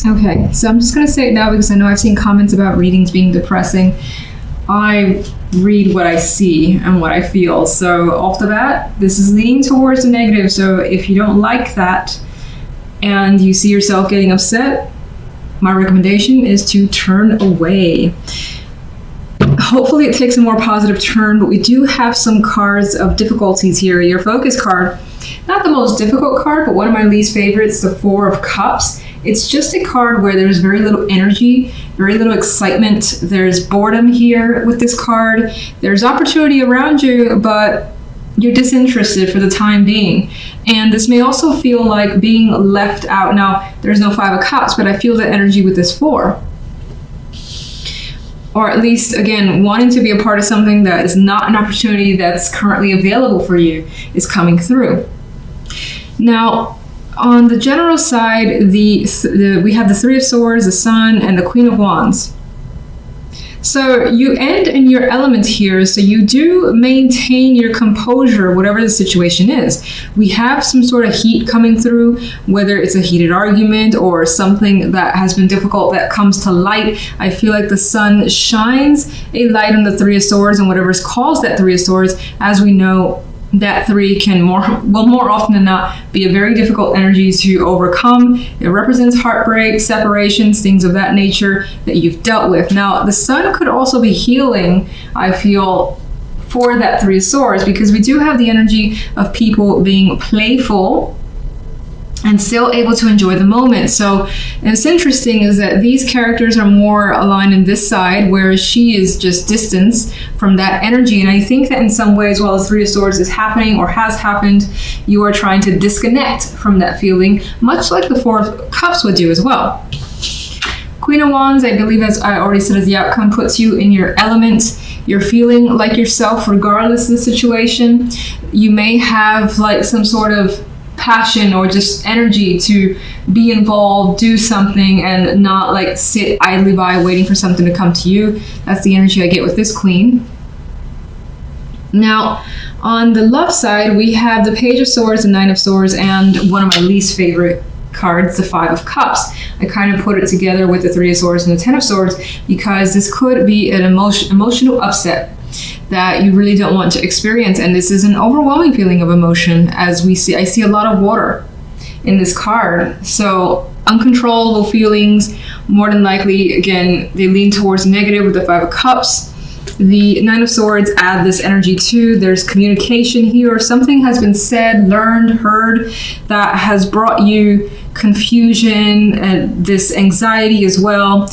Okay, so I'm just going to say it now because I know I've seen comments about readings being depressing. I read what I see and what I feel. So off the bat, this is leaning towards the negative. So if you don't like that and you see yourself getting upset, my recommendation is to turn away. Hopefully it takes a more positive turn, but we do have some cards of difficulties here. Your focus card, not the most difficult card, but one of my least favorites, the Four of Cups. It's just a card where there's very little energy, very little excitement. There's boredom here with this card. There's opportunity around you, but you're disinterested for the time being. And this may also feel like being left out. Now, there's no Five of Cups, but I feel the energy with this Four. Or at least, again, wanting to be a part of something that is not an opportunity that's currently available for you is coming through. Now, on the general side, we have the Three of Swords, the Sun, and the Queen of Wands. So you end in your element here, so you do maintain your composure, whatever the situation is. We have some sort of heat coming through, whether it's a heated argument or something that has been difficult that comes to light. I feel like the Sun shines a light on the Three of Swords, and whatever's caused that Three of Swords, as we know, that three can more often than not be a very difficult energy to overcome. It represents heartbreak, separations, things of that nature that you've dealt with. Now, the Sun could also be healing, I feel, for that Three of Swords, because we do have the energy of people being playful and still able to enjoy the moment. So it's interesting is that these characters are more aligned in this side, whereas she is just distance from that energy. And I think that in some ways, while the Three of Swords is happening or has happened, you are trying to disconnect from that feeling, much like the Four of Cups would do as well. Queen of Wands, I believe, as I already said, as the outcome, puts you in your element. You're feeling like yourself regardless of the situation. You may have like some sort of passion or just energy to be involved, do something, and not like sit idly by waiting for something to come to you. That's the energy I get with this Queen. Now, on the love side, we have the Page of Swords, the Nine of Swords, and one of my least favorite cards, the Five of Cups. I kind of put it together with the Three of Swords and the Ten of Swords because this could be an emotional upset that you really don't want to experience, and this is an overwhelming feeling of emotion. As we see, I see a lot of water in this card, so uncontrollable feelings. More than likely, again, they lean towards negative with the Five of Cups. The Nine of Swords add this energy too. There's communication here, or something has been said, learned, heard that has brought you confusion and this anxiety as well.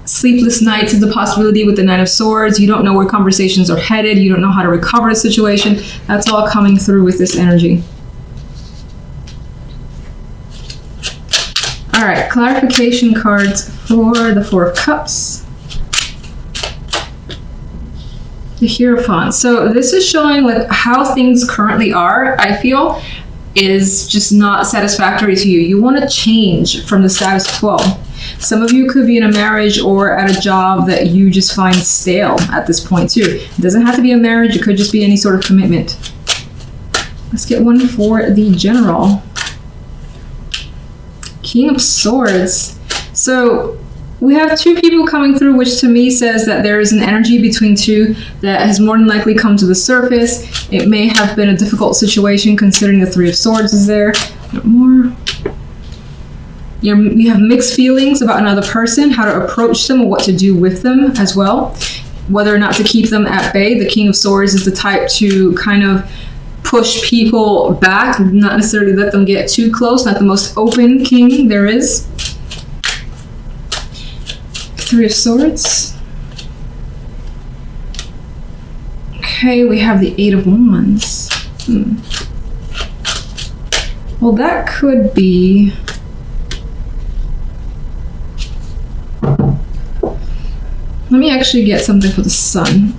Sleepless nights is a possibility with the Nine of Swords. You don't know where conversations are headed. You don't know how to recover the situation. That's all coming through with this energy. All right, clarification cards for the Four of Cups. The Hierophant. So this is showing like how things currently are, I feel, is just not satisfactory to you. You want to change from the status quo. Some of you could be in a marriage or at a job that you just find stale at this point too. It doesn't have to be a marriage. It could just be any sort of commitment. Let's get one for the General. King of Swords. So we have two people coming through, which to me says that there is an energy between two that has more than likely come to the surface. It may have been a difficult situation considering the Three of Swords is there. More. You have mixed feelings about another person, how to approach them or what to do with them as well. Whether or not to keep them at bay. The King of Swords is the type to kind of push people back, not necessarily let them get too close, not the most open king there is. Three of Swords. Okay, we have the Eight of Wands. Well, that could be... Let me actually get something for the Sun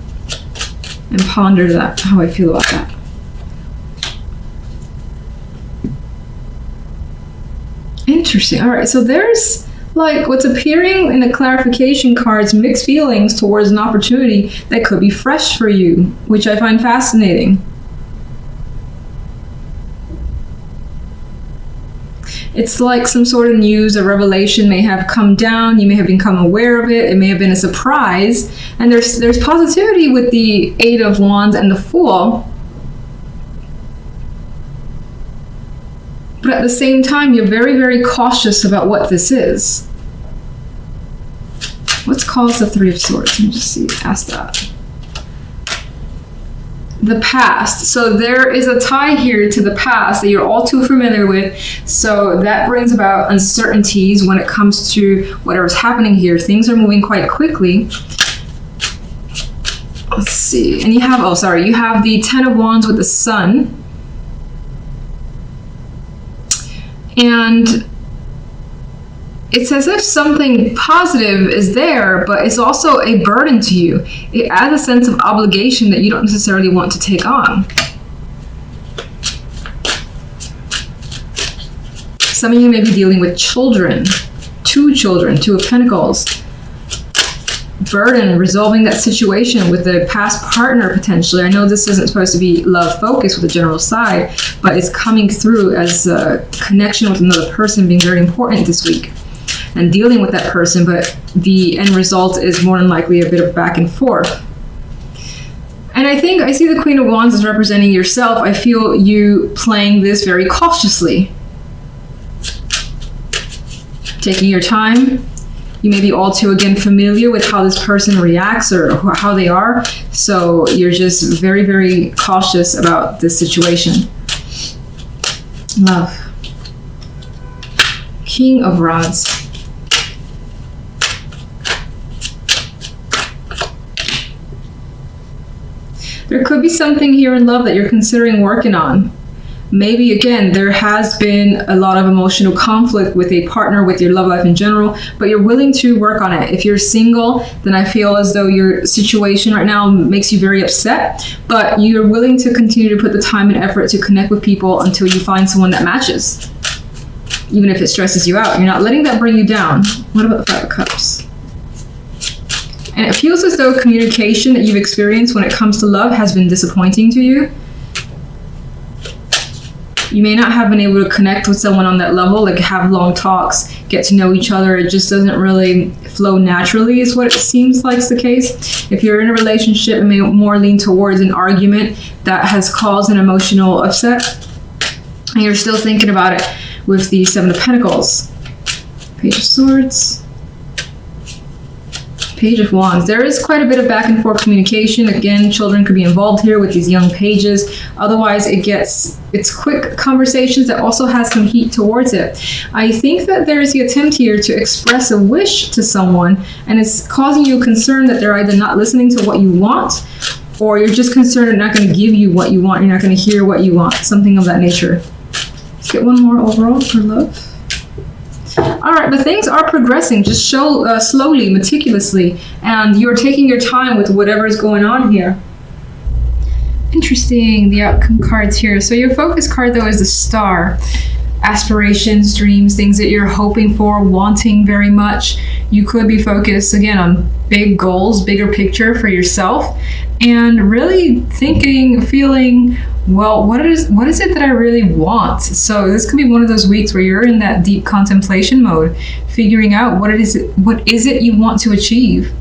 and ponder that, how I feel about that. Interesting. All right, so there's like what's appearing in the clarification cards, mixed feelings towards an opportunity that could be fresh for you, which I find fascinating. It's like some sort of news or revelation may have come down. You may have become aware of it. It may have been a surprise. And there's positivity with the Eight of Wands and the Fool. But at the same time, you're very, very cautious about what this is. What's caused the Three of Swords? Let me just see. Ask that. The past. So there is a tie here to the past that you're all too familiar with. So that brings about uncertainties when it comes to whatever's happening here. Things are moving quite quickly. Let's see. And you have, you have the Ten of Wands with the Sun. And it's as if something positive is there, but it's also a burden to you. It adds a sense of obligation that you don't necessarily want to take on. Some of you may be dealing with children, Two of Pentacles. Burden, resolving that situation with a past partner potentially. I know this isn't supposed to be love focused with the general side, but it's coming through as a connection with another person being very important this week. And dealing with that person, but the end result is more than likely a bit of back and forth. And I see the Queen of Wands as representing yourself. I feel you playing this very cautiously. Taking your time. You may be all too, again, familiar with how this person reacts or how they are. So you're just very, very cautious about this situation. Love. King of Rods. There could be something here in love that you're considering working on. Maybe, again, there has been a lot of emotional conflict with a partner, with your love life in general, but you're willing to work on it. If you're single, then I feel as though your situation right now makes you very upset, but you're willing to continue to put the time and effort to connect with people until you find someone that matches. Even if it stresses you out, you're not letting that bring you down. What about the Five of Cups? And it feels as though communication that you've experienced when it comes to love has been disappointing to you. You may not have been able to connect with someone on that level, like have long talks, get to know each other. It just doesn't really flow naturally is what it seems like is the case. If you're in a relationship, it may more lean towards an argument that has caused an emotional upset. And you're still thinking about it with the Seven of Pentacles. Page of Swords. Page of Wands. There is quite a bit of back and forth communication. Again, children could be involved here with these young pages. Otherwise, it's quick conversations that also has some heat towards it. I think that there is the attempt here to express a wish to someone, and it's causing you concern that they're either not listening to what you want, or you're just concerned they're not going to give you what you want. You're not going to hear what you want. Something of that nature. Let's get one more overall for love. All right, but things are progressing. Just slowly, meticulously, and you're taking your time with whatever is going on here. Interesting, the outcome cards here. So your focus card, though, is the Star. Aspirations, dreams, things that you're hoping for, wanting very much. You could be focused, again, on big goals, bigger picture for yourself, and really thinking, feeling, well, what is it that I really want? So this could be one of those weeks where you're in that deep contemplation mode, figuring out what is it you want to achieve.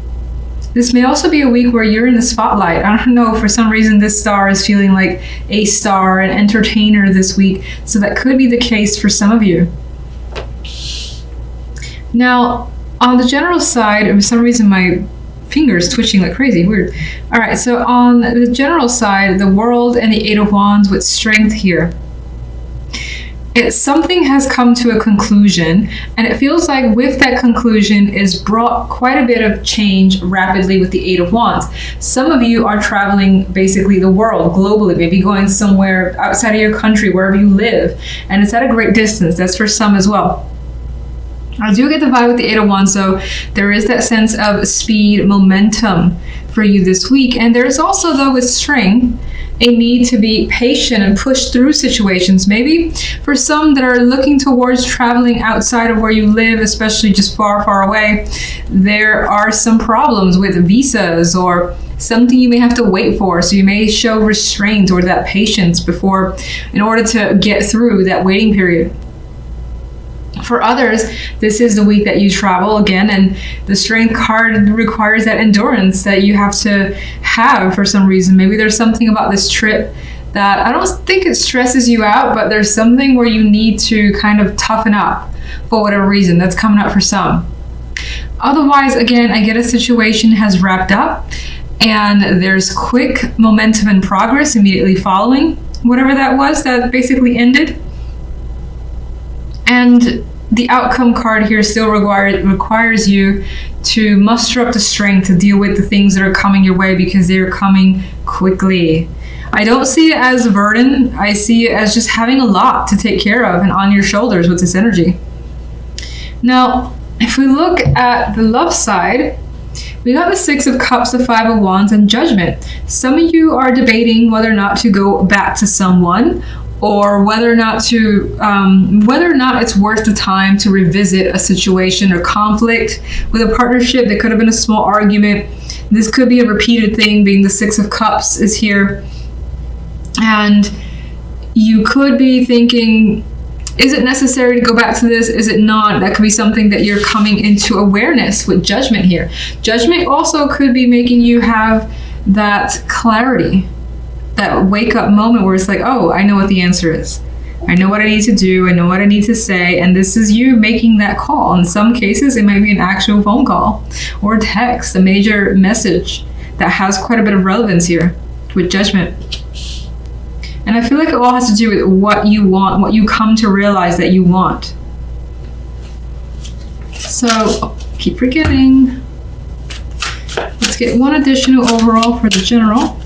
This may also be a week where you're in the spotlight. I don't know, for some reason this star is feeling like a star, an entertainer this week. So that could be the case for some of you. Now, on the general side, for some reason my fingers twitching like crazy, weird. All right, so on the general side, the World and the Eight of Wands with strength here. Something has come to a conclusion, and it feels like with that conclusion is brought quite a bit of change rapidly with the Eight of Wands. Some of you are traveling basically the world globally, maybe going somewhere outside of your country, wherever you live, and it's at a great distance. That's for some as well. I do get the vibe with the Eight of Wands, so there is that sense of speed, momentum for you this week. And there's also, though, with string, a need to be patient and push through situations. Maybe for some that are looking towards traveling outside of where you live, especially just far, far away, there are some problems with visas or something you may have to wait for. So you may show restraint or that patience in order to get through that waiting period. For others, this is the week that you travel again, and the strength card requires that endurance that you have to have for some reason. Maybe there's something about this trip that I don't think it stresses you out, but there's something where you need to kind of toughen up for whatever reason. That's coming up for some. Otherwise, again, I get a situation has wrapped up and there's quick momentum and progress immediately following whatever that was that basically ended. And the outcome card here still requires you to muster up the strength to deal with the things that are coming your way, because they're coming quickly. I don't see it as a burden. I see it as just having a lot to take care of and on your shoulders with this energy. Now, if we look at the love side, we got the Six of Cups, the Five of Wands, and Judgment. Some of you are debating whether or not to go back to someone, or whether or not it's worth the time to revisit a situation or conflict with a partnership. That could have been a small argument. This could be a repeated thing, being the Six of Cups is here. And you could be thinking, is it necessary to go back to this? Is it not? That could be something that you're coming into awareness with Judgment here. Judgment also could be making you have that clarity, that wake up moment where it's like, oh, I know what the answer is. I know what I need to do. I know what I need to say. And this is you making that call. In some cases, it might be an actual phone call or text, a major message that has quite a bit of relevance here with Judgment. And I feel like it all has to do with what you want, what you come to realize that you want. So, keep forgetting. Let's get one additional overall for the general.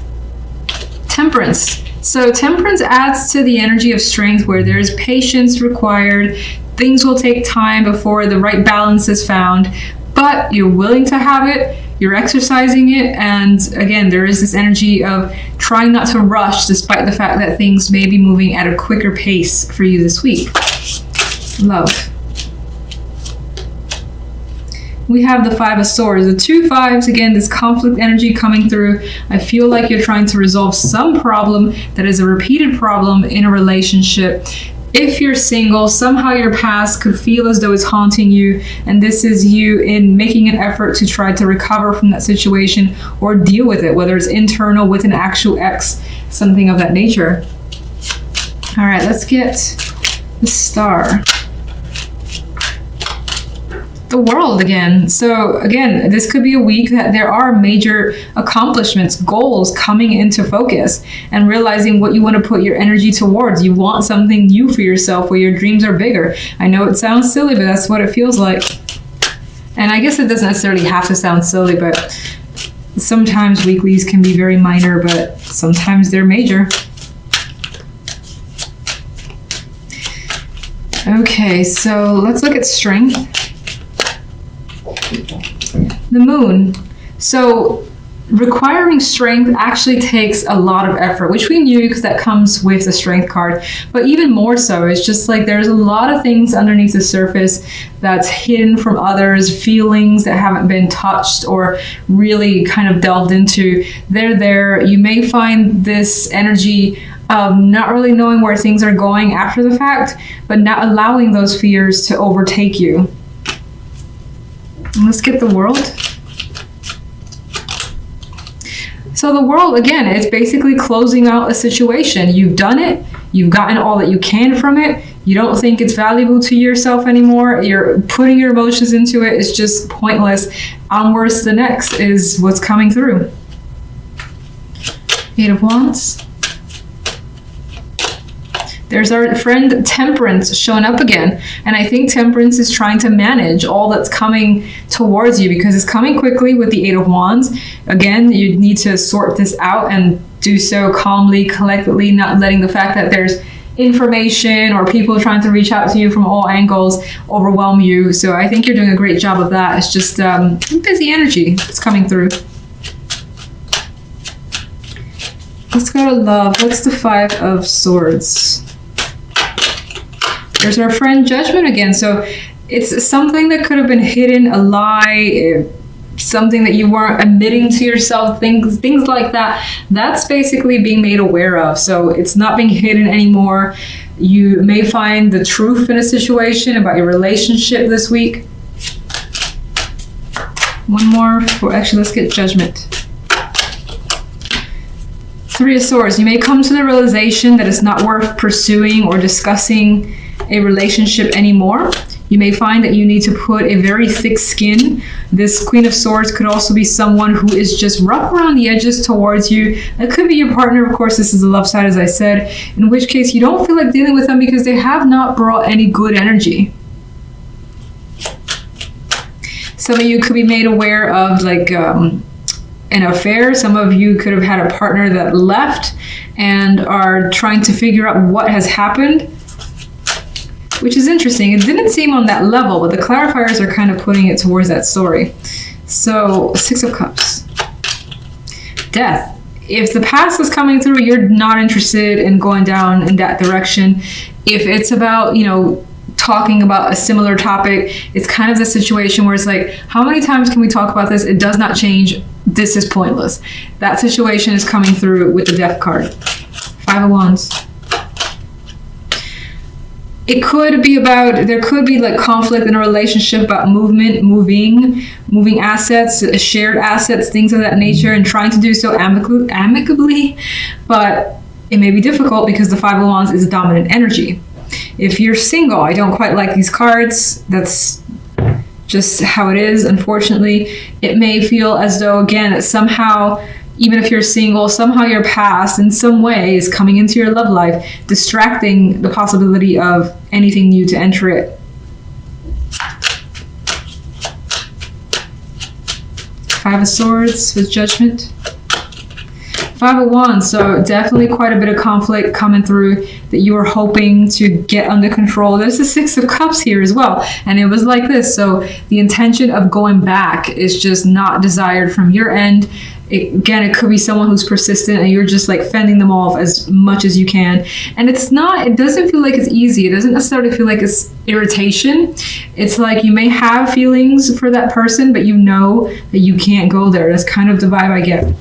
Temperance. So Temperance adds to the energy of strength, where there's patience required. Things will take time before the right balance is found, but you're willing to have it. You're exercising it, and again, there is this energy of trying not to rush, despite the fact that things may be moving at a quicker pace for you this week. Love. We have the Five of Swords. The two fives, again, this conflict energy coming through. I feel like you're trying to resolve some problem that is a repeated problem in a relationship. If you're single, somehow your past could feel as though it's haunting you, and this is you in making an effort to try to recover from that situation or deal with it, whether it's internal with an actual ex, something of that nature. All right, let's get the Star. The World again. So again, this could be a week that there are major accomplishments, goals coming into focus, and realizing what you want to put your energy towards. You want something new for yourself, where your dreams are bigger. I know it sounds silly, but that's what it feels like. And I guess it doesn't necessarily have to sound silly, but sometimes weeklies can be very minor, but sometimes they're major. Okay, so let's look at strength. The Moon. So requiring strength actually takes a lot of effort, which we knew because that comes with the Strength card. But even more so, it's just like there's a lot of things underneath the surface that's hidden from others, feelings that haven't been touched or really kind of delved into. They're there. You may find this energy of not really knowing where things are going after the fact, but not allowing those fears to overtake you. Let's get the World. So the World, again, it's basically closing out a situation. You've done it. You've gotten all that you can from it. You don't think it's valuable to yourself anymore. You're putting your emotions into it. It's just pointless. Onwards to the next is what's coming through. Eight of Wands. There's our friend Temperance showing up again. And I think Temperance is trying to manage all that's coming towards you, because it's coming quickly with the Eight of Wands. Again, you need to sort this out and do so calmly, collectively, not letting the fact that there's information or people trying to reach out to you from all angles overwhelm you. So I think you're doing a great job of that. It's just busy energy that's coming through. Let's go to love. What's the Five of Swords? There's our friend Judgment again. So it's something that could have been hidden, a lie, something that you weren't admitting to yourself, things like that. That's basically being made aware of. So it's not being hidden anymore. You may find the truth in a situation about your relationship this week. One more. Actually, let's get Judgment. Three of Swords. You may come to the realization that it's not worth pursuing or discussing a relationship anymore. You may find that you need to put a very thick skin. This Queen of Swords could also be someone who is just rough around the edges towards you. That could be your partner. Of course, this is the love side, as I said, in which case you don't feel like dealing with them because they have not brought any good energy. Some of you could be made aware of like an affair. Some of you could have had a partner that left and are trying to figure out what has happened, which is interesting. It didn't seem on that level, but the clarifiers are kind of putting it towards that story. So, Six of Cups. Death. If the past is coming through, you're not interested in going down in that direction. If it's about, talking about a similar topic, it's kind of the situation where it's like, how many times can we talk about this? It does not change. This is pointless. That situation is coming through with the Death card. Five of Wands. It could be about, there could be like conflict in a relationship about movement, moving assets, shared assets, things of that nature, and trying to do so amicably, but it may be difficult because the Five of Wands is a dominant energy. If you're single, I don't quite like these cards. That's just how it is, unfortunately. It may feel as though, again, that somehow, even if you're single, somehow your past in some way is coming into your love life, distracting the possibility of anything new to enter it. Five of Swords with Judgment. Five of Wands, so definitely quite a bit of conflict coming through that you were hoping to get under control. There's the Six of Cups here as well, and it was like this. So the intention of going back is just not desired from your end. It could be someone who's persistent and you're just like fending them off as much as you can. And it doesn't feel like it's easy. It doesn't necessarily feel like it's irritation. It's like you may have feelings for that person, but you know that you can't go there. That's kind of the vibe I get.